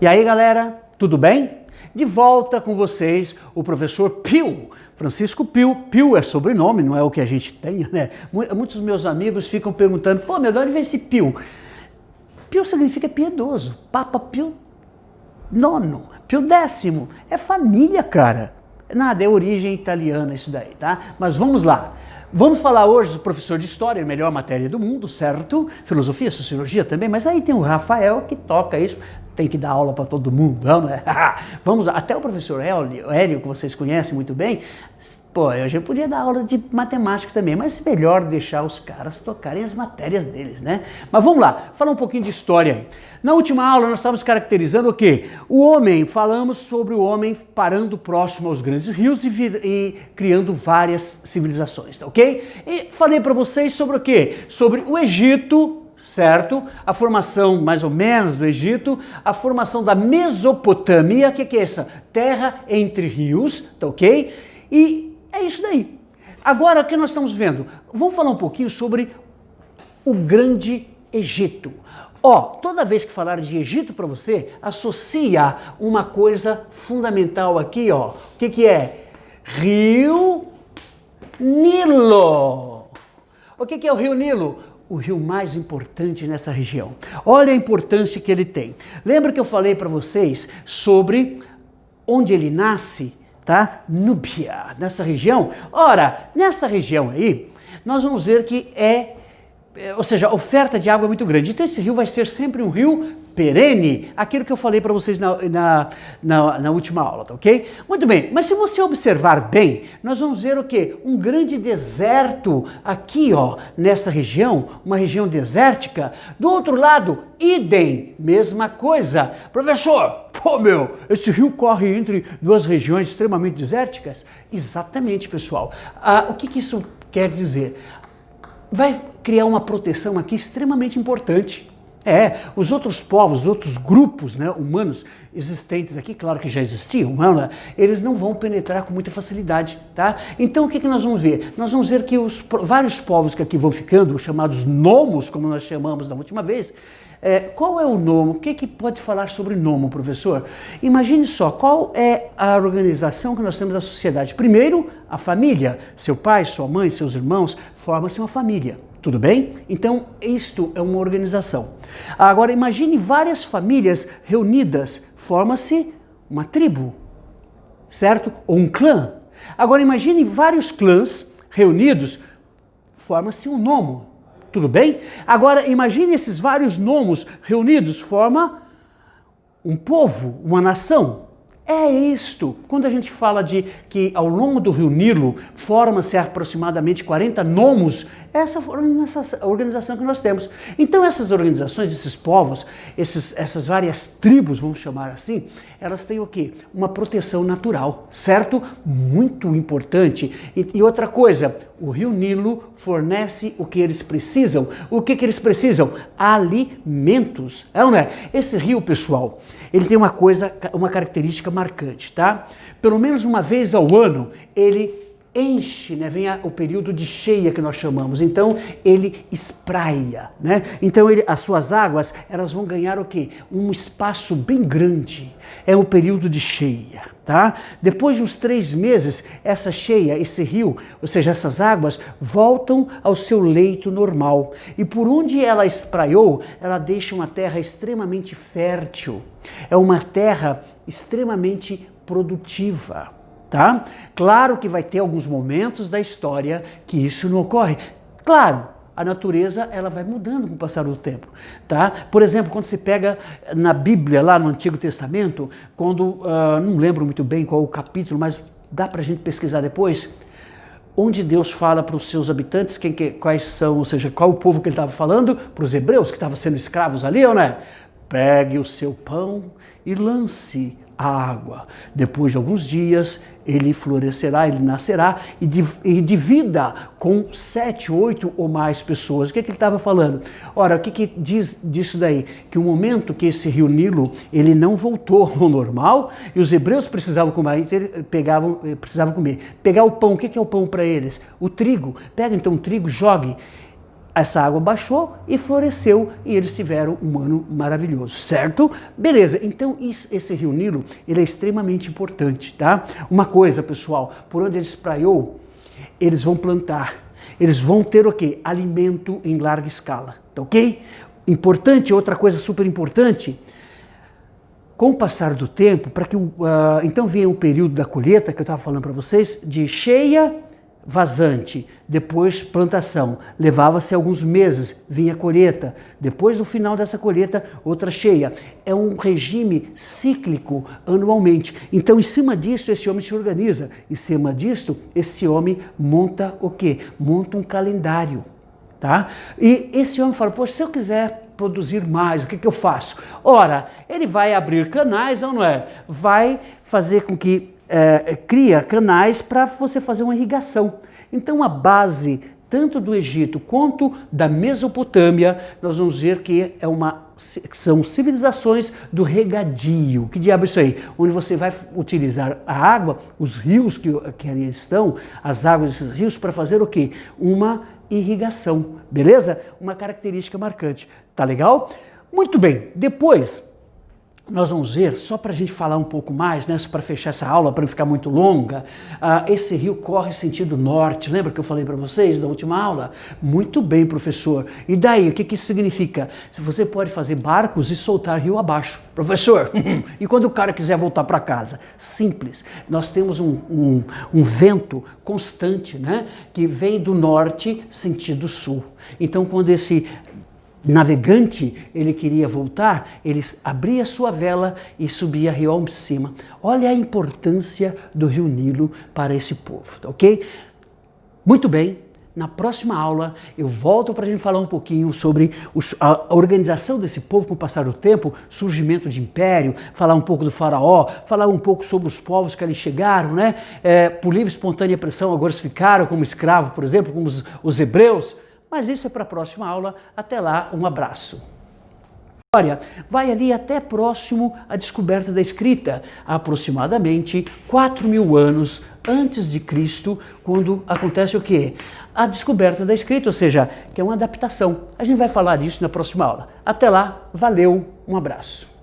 E aí, galera, tudo bem? De volta com vocês, o professor Pio, Francisco Pio. Pio é sobrenome, não é o que a gente tem, né? Muitos meus amigos ficam perguntando, pô, meu, de onde vem esse Pio? Pio significa piedoso, Papa Pio IX, Pio X, é família, cara. Nada, é origem italiana isso daí, tá? Mas vamos lá. Vamos falar hoje do professor de História, a melhor matéria do mundo, certo? Filosofia, Sociologia também, mas aí tem o Rafael que toca isso, tem que dar aula para todo mundo, não é? Vamos lá, até o professor Hélio, que vocês conhecem muito bem, pô, eu já podia dar aula de matemática também, mas melhor deixar os caras tocarem as matérias deles, né? Mas vamos lá, falar um pouquinho de história aí. Na última aula nós estávamos caracterizando o quê? O homem, falamos sobre o homem parando próximo aos grandes rios e criando várias civilizações, tá ok? E falei para vocês sobre o quê? Sobre o Egito, certo? A formação mais ou menos do Egito, a formação da Mesopotâmia, que é essa? Terra entre rios, tá ok? E é isso daí. Agora, o que nós estamos vendo? Vamos falar um pouquinho sobre o Grande Egito. Ó, toda vez que falar de Egito para você, associa uma coisa fundamental aqui, ó. O que é? Rio Nilo. O que é o Rio Nilo? O rio mais importante nessa região. Olha a importância que ele tem. Lembra que eu falei para vocês sobre onde ele nasce? Tá? Núbia, nessa região. Ora, nessa região aí, nós vamos ver que ou seja, a oferta de água é muito grande. Então esse rio vai ser sempre um rio perene, aquilo que eu falei para vocês na última aula, tá ok? Muito bem, mas se você observar bem, nós vamos ver o quê? Um grande deserto aqui, ó, nessa região, uma região desértica. Do outro lado, idem, mesma coisa. Professor, pô meu, esse rio corre entre duas regiões extremamente desérticas? Exatamente, pessoal. O que isso quer dizer? Vai criar uma proteção aqui extremamente importante. Os outros povos, os outros grupos, né, humanos existentes aqui, claro que já existiam, eles não vão penetrar com muita facilidade, tá? Então o que nós vamos ver? Nós vamos ver que os vários povos que aqui vão ficando, chamados nomos, como nós chamamos da última vez, qual é o nomo? O que pode falar sobre nomo, professor? Imagine só, qual é a organização que nós temos da sociedade? Primeiro, a família, seu pai, sua mãe, seus irmãos, formam-se uma família. Tudo bem? Então, isto é uma organização. Agora, imagine várias famílias reunidas, forma-se uma tribo, certo? Ou um clã. Agora, imagine vários clãs reunidos, forma-se um nomo. Tudo bem? Agora, imagine esses vários nomos reunidos, forma um povo, uma nação. É isto. Quando a gente fala de que ao longo do rio Nilo forma-se aproximadamente 40 nomos, essa é a organização que nós temos. Então essas organizações, esses povos, essas várias tribos, vamos chamar assim, elas têm o quê? Uma proteção natural, certo? Muito importante. E outra coisa, o rio Nilo fornece o que eles precisam. O que eles precisam? Alimentos. É ou não é? Esse rio, pessoal, ele tem uma característica marcante, tá? Pelo menos uma vez ao ano, ele enche, né? Vem o período de cheia que nós chamamos, então ele espraia, né? Então as suas águas, elas vão ganhar o quê? Um espaço bem grande, é o período de cheia, tá? Depois de uns 3 meses, essa cheia, esse rio, ou seja, essas águas voltam ao seu leito normal, e por onde ela espraiou, ela deixa uma terra extremamente fértil, é uma terra extremamente produtiva. Tá? Claro que vai ter alguns momentos da história que isso não ocorre. Claro, a natureza ela vai mudando com o passar do tempo. Tá? Por exemplo, quando você pega na Bíblia, lá no Antigo Testamento, quando, não lembro muito bem qual o capítulo, mas dá para a gente pesquisar depois, onde Deus fala para os seus habitantes quais são, ou seja, qual o povo que ele estava falando, para os hebreus que estavam sendo escravos ali, ou não é? Pegue o seu pão e lance a água. Depois de alguns dias, ele florescerá, ele nascerá e divida com 7, 8 ou mais pessoas. O que ele estava falando? Ora, o que diz disso daí? Que o momento que esse rio Nilo, ele não voltou ao normal e os hebreus precisavam comer, precisavam comer. Pegar o pão, o que é o pão para eles? O trigo. Pega então o trigo, jogue. essa água baixou e floresceu e eles tiveram um ano maravilhoso, certo? Beleza, então esse rio Nilo, ele é extremamente importante, tá? Uma coisa, pessoal, por onde ele espraiou, eles vão plantar, eles vão ter o quê? Alimento em larga escala, tá ok? Importante, outra coisa super importante, com o passar do tempo, para que então venha o período da colheita, que eu estava falando para vocês, de cheia, vazante, depois plantação, levava-se alguns meses, vinha a colheita, depois do final dessa colheita, outra cheia. É um regime cíclico anualmente. Então, em cima disso, esse homem se organiza. Em cima disso, esse homem monta o quê? Monta um calendário. Tá? E esse homem fala, poxa, se eu quiser produzir mais, o que eu faço? Ora, ele vai abrir canais, ou não é? Vai fazer com que cria canais para você fazer uma irrigação. Então a base tanto do Egito quanto da Mesopotâmia, nós vamos ver que são civilizações do regadio. Que diabo é isso aí? Onde você vai utilizar a água, os rios que ali estão, as águas desses rios, para fazer o quê? Uma irrigação, beleza? Uma característica marcante. Tá legal? Muito bem. Depois nós vamos ver, só para a gente falar um pouco mais, né, para fechar essa aula, para não ficar muito longa, esse rio corre sentido norte, lembra que eu falei para vocês da última aula? Muito bem, professor. E daí, o que isso significa? Se você pode fazer barcos e soltar rio abaixo. Professor, e quando o cara quiser voltar para casa? Simples. Nós temos um vento constante, né, que vem do norte sentido sul. Então, quando esse navegante, ele queria voltar, ele abria sua vela e subia rio em cima. Olha a importância do rio Nilo para esse povo, tá ok? Muito bem, na próxima aula eu volto para a gente falar um pouquinho sobre a organização desse povo com o passar do tempo, surgimento de império, falar um pouco do faraó, falar um pouco sobre os povos que ali chegaram, né? Por livre e espontânea pressão agora eles ficaram como escravos, por exemplo, como os hebreus. Mas isso é para a próxima aula. Até lá, um abraço. Olha, vai ali até próximo à descoberta da escrita, aproximadamente 4.000 anos antes de Cristo, quando acontece o quê? A descoberta da escrita, ou seja, que é uma adaptação. A gente vai falar disso na próxima aula. Até lá, valeu, um abraço.